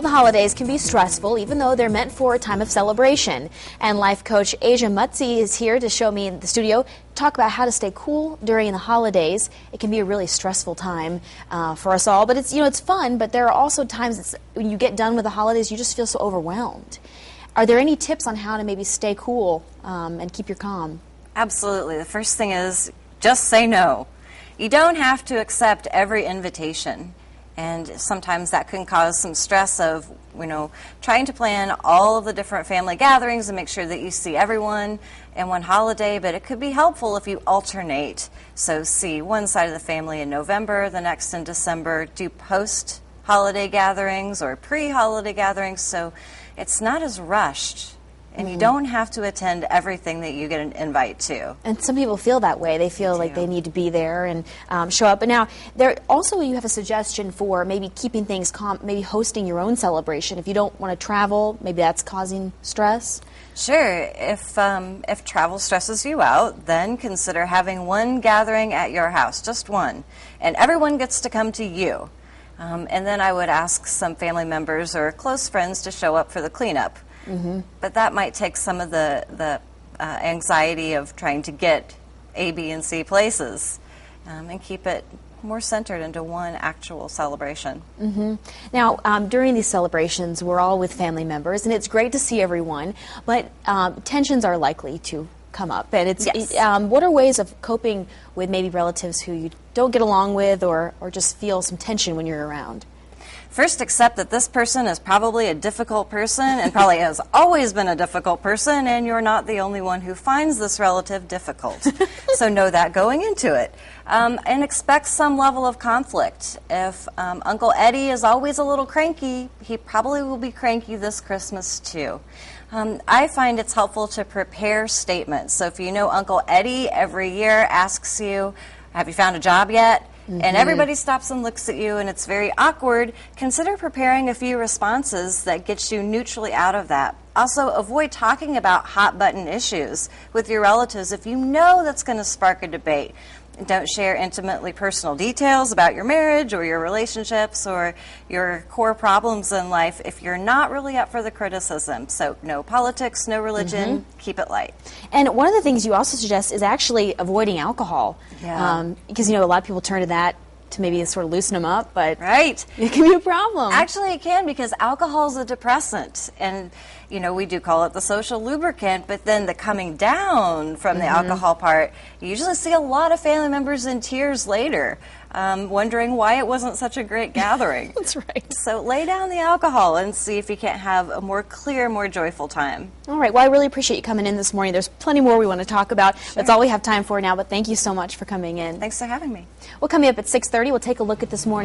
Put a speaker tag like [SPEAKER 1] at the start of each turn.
[SPEAKER 1] the holidays can be stressful, even though they're meant for a time of celebration. And life coach Asia Mutzi is here to show me in the studio, talk about how to stay cool during the holidays. It can be a really stressful time for us all, but it's fun. But there are also times when you get done with the holidays, you just feel so overwhelmed. Are there any tips on how to maybe stay cool and keep your calm?
[SPEAKER 2] Absolutely. The first thing is just say no. You don't have to accept every invitation. And sometimes that can cause some stress of, trying to plan all of the different family gatherings and make sure that you see everyone in one holiday. But it could be helpful if you alternate. So see one side of the family in November, the next in December. Do post-holiday gatherings or pre-holiday gatherings so it's not as rushed. And you don't have to attend everything that you get an invite to.
[SPEAKER 1] And some people feel that way. They feel like they need to be there and show up. But now, you have a suggestion for maybe keeping things calm, maybe hosting your own celebration. If you don't want to travel, maybe that's causing stress?
[SPEAKER 2] Sure. If travel stresses you out, then consider having one gathering at your house, just one. And everyone gets to come to you. And then I would ask some family members or close friends to show up for the cleanup. But that might take some of the anxiety of trying to get A, B, and C places and keep it more centered into one actual celebration.
[SPEAKER 1] Now, during these celebrations, we're all with family members, and it's great to see everyone, but tensions are likely to come up. And what are ways of coping with maybe relatives who you don't get along with or just feel some tension when you're around?
[SPEAKER 2] First, accept that this person is probably a difficult person and probably has always been a difficult person, and you're not the only one who finds this relative difficult. So know that going into it. And expect some level of conflict. If Uncle Eddie is always a little cranky, he probably will be cranky this Christmas too. I find it's helpful to prepare statements. So if you know Uncle Eddie every year asks you, have you found a job yet? And everybody stops and looks at you and it's very awkward, consider preparing a few responses that get you neutrally out of that. Also, avoid talking about hot button issues with your relatives if you know that's going to spark a debate. Don't share intimately personal details about your marriage or your relationships or your core problems in life if you're not really up for the criticism. So no politics, no religion, keep it light.
[SPEAKER 1] And one of the things you also suggest is actually avoiding alcohol. Because, a lot of people turn to that to maybe sort of loosen them up, but it can be a problem.
[SPEAKER 2] Actually, it can, because alcohol is a depressant. And, we do call it the social lubricant, but then the coming down from the alcohol part, you usually see a lot of family members in tears later, wondering why it wasn't such a great gathering.
[SPEAKER 1] That's right.
[SPEAKER 2] So lay down the alcohol and see if you can't have a more clear, more joyful time.
[SPEAKER 1] All right. Well, I really appreciate you coming in this morning. There's plenty more we want to talk about.
[SPEAKER 2] Sure.
[SPEAKER 1] That's all we have time for now, but thank you so much for coming in.
[SPEAKER 2] Thanks for having me.
[SPEAKER 1] Well, coming up at 6:30, we'll take a look at this morning.